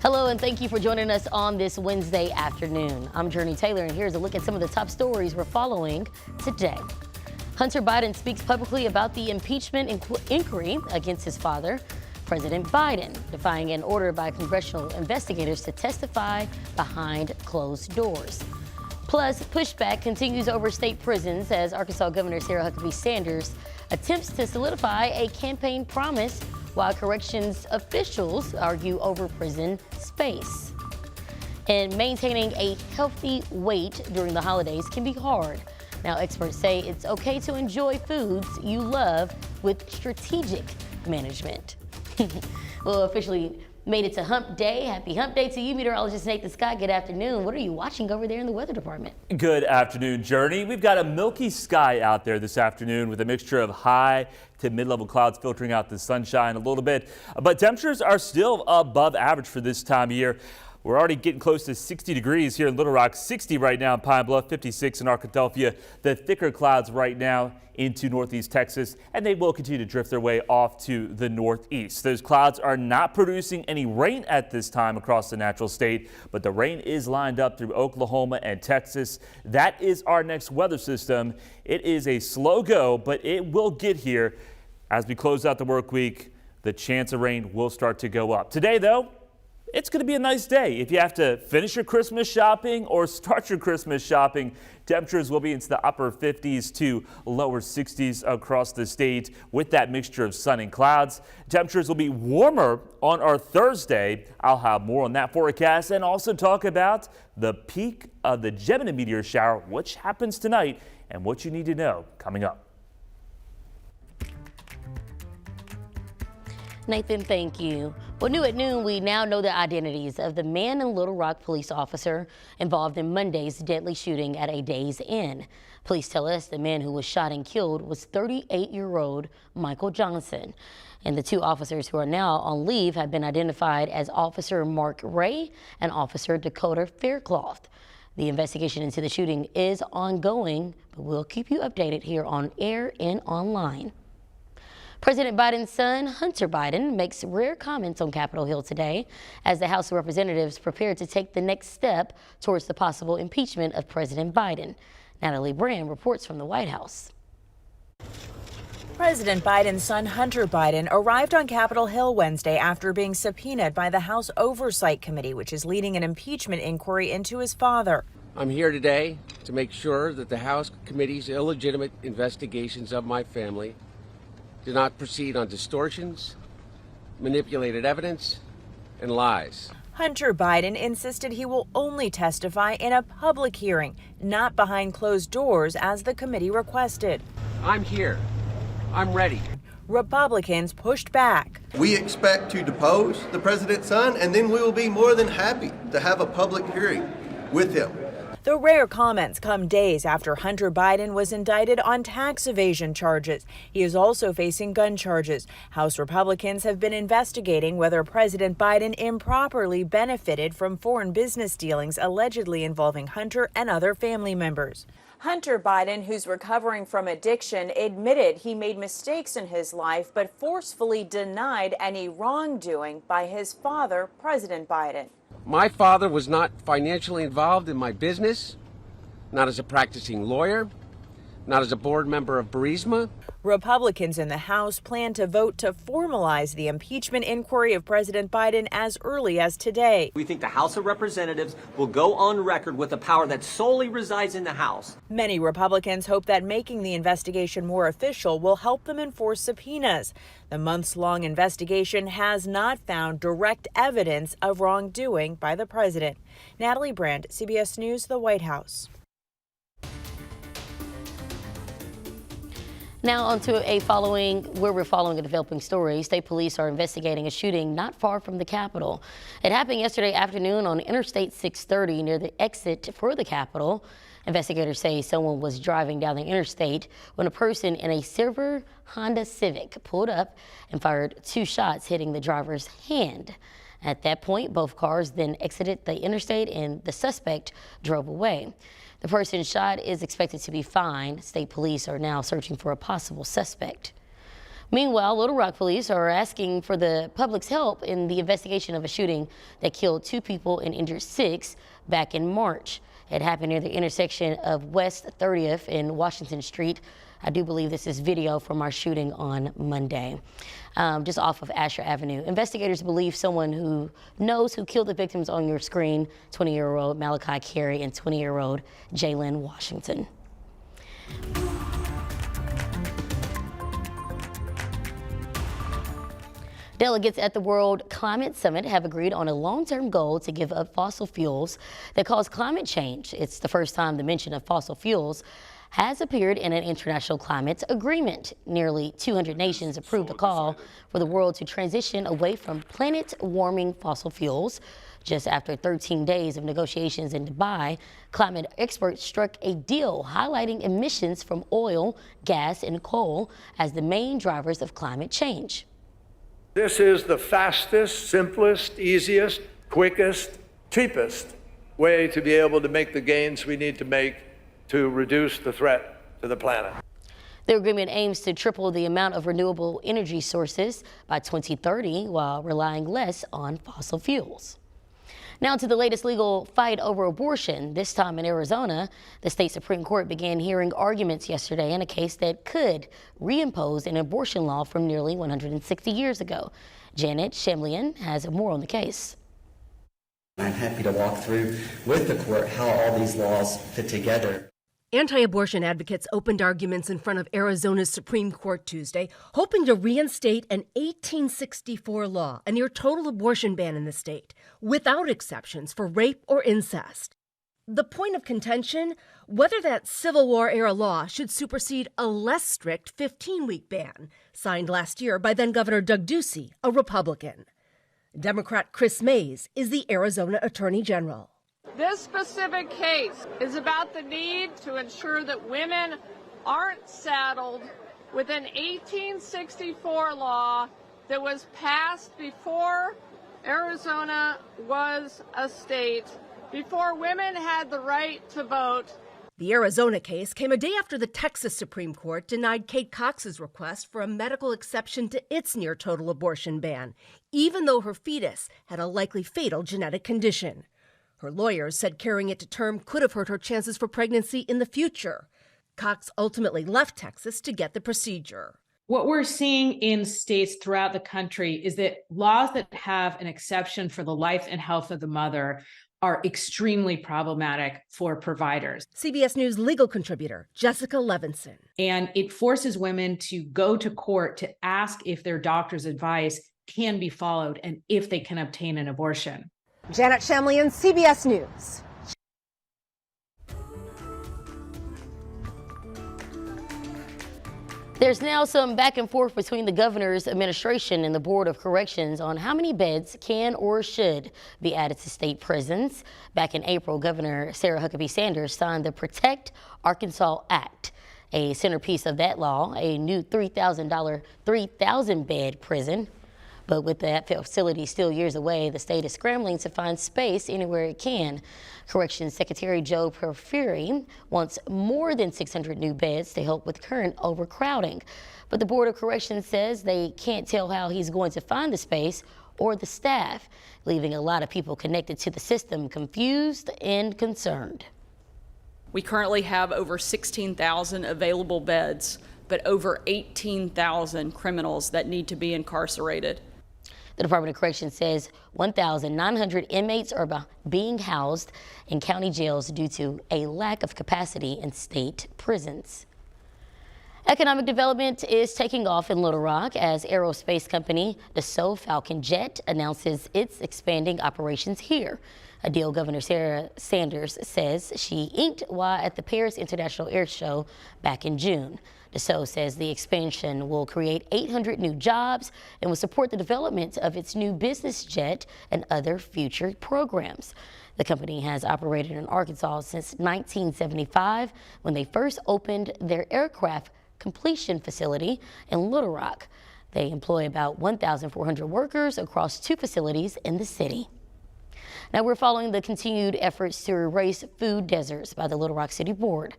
Hello, and thank you for joining us on this Wednesday afternoon. I'm Jurnee Taylor, and here's a look at some of the top stories we're following today. Hunter Biden speaks publicly about the impeachment inquiry against his father, President Biden, defying an order by congressional investigators to testify behind closed doors. Plus, pushback continues over state prisons as Arkansas Governor Sarah Huckabee Sanders attempts to solidify a campaign promise while corrections officials argue over prison space. And maintaining a healthy weight during the holidays can be hard. Now, experts say it's okay to enjoy foods you love with strategic management. Well, officially made it to Hump Day. Happy Hump Day to you, meteorologist Nathan Scott. Good afternoon. What are you watching over there in the weather department? Good afternoon, Jurnee. We've got a milky sky out there this afternoon with a mixture of high to mid-level clouds filtering out the sunshine a little bit. But temperatures are still above average for this time of year. We're already getting close to 60 degrees here in Little Rock, 60 right now in Pine Bluff, 56 in Arkadelphia. The thicker clouds right now into northeast Texas, and they will continue to drift their way off to the northeast. Those clouds are not producing any rain at this time across the natural state, but the rain is lined up through Oklahoma and Texas. That is our next weather system. It is a slow go, but it will get here. As we close out the work week, the chance of rain will start to go up. Today, though, it's going to be a nice day. If you have to finish your Christmas shopping or start your Christmas shopping, temperatures will be into the upper 50s to lower 60s across the state with that mixture of sun and clouds. Temperatures will be warmer on our Thursday. I'll have more on that forecast and also talk about the peak of the Gemini meteor shower, which happens tonight, and what you need to know coming up. Nathan, thank you. Well, new at noon, we now know the identities of the man and Little Rock police officer involved in Monday's deadly shooting at a Days Inn. Police tell us the man who was shot and killed was 38-year-old Michael Johnson. And the two officers who are now on leave have been identified as Officer Mark Ray and Officer Dakota Faircloth. The investigation into the shooting is ongoing, but we'll keep you updated here on air and online. President Biden's son, Hunter Biden, makes rare comments on Capitol Hill today as the House of Representatives prepare to take the next step towards the possible impeachment of President Biden. Natalie Brand reports from the White House. President Biden's son, Hunter Biden, arrived on Capitol Hill Wednesday after being subpoenaed by the House Oversight Committee, which is leading an impeachment inquiry into his father. I'm here today to make sure that the House committee's illegitimate investigations of my family do not proceed on distortions, manipulated evidence, and lies. Hunter Biden insisted he will only testify in a public hearing, not behind closed doors as the committee requested. I'm here. I'm ready. Republicans pushed back. We expect to depose the president's son, and then we will be more than happy to have a public hearing with him. The rare comments come days after Hunter Biden was indicted on tax evasion charges. He is also facing gun charges. House Republicans have been investigating whether President Biden improperly benefited from foreign business dealings allegedly involving Hunter and other family members. Hunter Biden, who's recovering from addiction, admitted he made mistakes in his life, but forcefully denied any wrongdoing by his father, President Biden. My father was not financially involved in my business, not as a practicing lawyer, not as a board member of Burisma. Republicans in the House plan to vote to formalize the impeachment inquiry of President Biden as early as today. We think the House of Representatives will go on record with the power that solely resides in the House. Many Republicans hope that making the investigation more official will help them enforce subpoenas. The months-long investigation has not found direct evidence of wrongdoing by the president. Natalie Brand, CBS News, the White House. Now on to where we're following a developing story. State police are investigating a shooting not far from the Capitol. It happened yesterday afternoon on Interstate 630 near the exit for the Capitol. Investigators say someone was driving down the interstate when a person in a silver Honda Civic pulled up and fired 2 shots, hitting the driver's hand. At that point, both cars then exited the interstate and the suspect drove away. The person shot is expected to be fine. State police are now searching for a possible suspect. Meanwhile, Little Rock police are asking for the public's help in the investigation of a shooting that killed 2 people and injured 6 back in March. It happened near the intersection of West 30th and Washington Street. I do believe this is video from our shooting on Monday, just off of Asher Avenue. Investigators believe someone who knows who killed the victims on your screen, 20-year-old Malachi Carey and 20-year-old Jalen Washington. Delegates at the World Climate Summit have agreed on a long-term goal to give up fossil fuels that cause climate change. It's the first time the mention of fossil fuels has appeared in an international climate agreement. Nearly 200 nations approved a call for the world to transition away from planet-warming fossil fuels. Just after 13 days of negotiations in Dubai, climate experts struck a deal highlighting emissions from oil, gas, and coal as the main drivers of climate change. This is the fastest, simplest, easiest, quickest, cheapest way to be able to make the gains we need to make to reduce the threat to the planet. The agreement aims to triple the amount of renewable energy sources by 2030 while relying less on fossil fuels. Now to the latest legal fight over abortion. This time in Arizona, the state Supreme Court began hearing arguments yesterday in a case that could reimpose an abortion law from nearly 160 years ago. Janet Shamlian has more on the case. I'm happy to walk through with the court how all these laws fit together. Anti-abortion advocates opened arguments in front of Arizona's Supreme Court Tuesday, hoping to reinstate an 1864 law, a near-total abortion ban in the state, without exceptions for rape or incest. The point of contention, whether that Civil War-era law should supersede a less strict 15-week ban, signed last year by then-Governor Doug Ducey, a Republican. Democrat Chris Mays is the Arizona Attorney General. This specific case is about the need to ensure that women aren't saddled with an 1864 law that was passed before Arizona was a state, before women had the right to vote. The Arizona case came a day after the Texas Supreme Court denied Kate Cox's request for a medical exception to its near-total abortion ban, even though her fetus had a likely fatal genetic condition. Her lawyers said carrying it to term could have hurt her chances for pregnancy in the future. Cox ultimately left Texas to get the procedure. What we're seeing in states throughout the country is that laws that have an exception for the life and health of the mother are extremely problematic for providers. CBS News legal contributor Jessica Levinson. And it forces women to go to court to ask if their doctor's advice can be followed and if they can obtain an abortion. Janet Shamlian, CBS News. There's now some back and forth between the governor's administration and the Board of Corrections on how many beds can or should be added to state prisons. Back in April, Governor Sarah Huckabee Sanders signed the Protect Arkansas Act. A centerpiece of that law, a new $3,000 prison. But with that facility still years away, the state is scrambling to find space anywhere it can. Corrections Secretary Joe Porfiry wants more than 600 new beds to help with current overcrowding. But the Board of Corrections says they can't tell how he's going to find the space or the staff, leaving a lot of people connected to the system confused and concerned. We currently have over 16,000 available beds, but over 18,000 criminals that need to be incarcerated. The Department of Corrections says 1,900 inmates are being housed in county jails due to a lack of capacity in state prisons. Economic development is taking off in Little Rock as aerospace company Dassault Falcon Jet announces it's expanding operations here. A deal Governor Sarah Sanders says she inked while at the Paris International Air Show back in June. Dassault says the expansion will create 800 new jobs and will support the development of its new business jet and other future programs. The company has operated in Arkansas since 1975 when they first opened their aircraft completion facility in Little Rock. They employ about 1,400 workers across 2 facilities in the city. Now we're following the continued efforts to erase food deserts by the Little Rock City Board.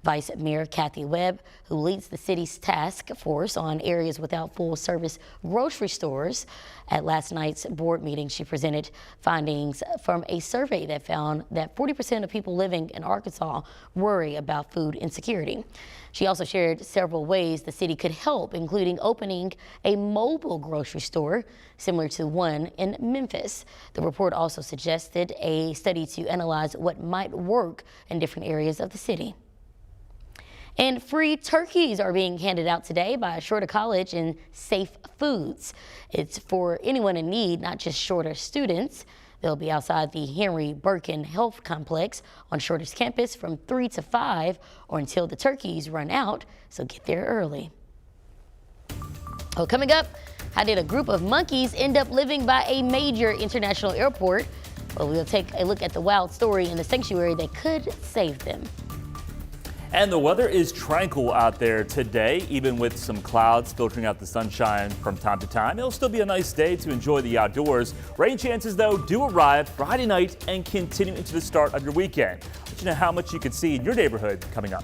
Vice Mayor Kathy Webb, who leads the city's task force on areas without full-service grocery stores. At last night's board meeting, she presented findings from a survey that found that 40% of people living in Arkansas worry about food insecurity. She also shared several ways the city could help, including opening a mobile grocery store similar to one in Memphis. The report also suggested a study to analyze what might work in different areas of the city. And free turkeys are being handed out today by Shorter College and Safe Foods. It's for anyone in need, not just Shorter students. They'll be outside the Henry Birkin Health Complex on Shorter's campus from 3 to 5 or until the turkeys run out, so get there early. Oh, coming up, how did a group of monkeys end up living by a major international airport? Well, we'll take a look at the wild story in the sanctuary that could save them. And the weather is tranquil out there today, even with some clouds filtering out the sunshine from time to time. It'll still be a nice day to enjoy the outdoors. Rain chances, though, do arrive Friday night and continue into the start of your weekend. Let you know how much you can see in your neighborhood coming up.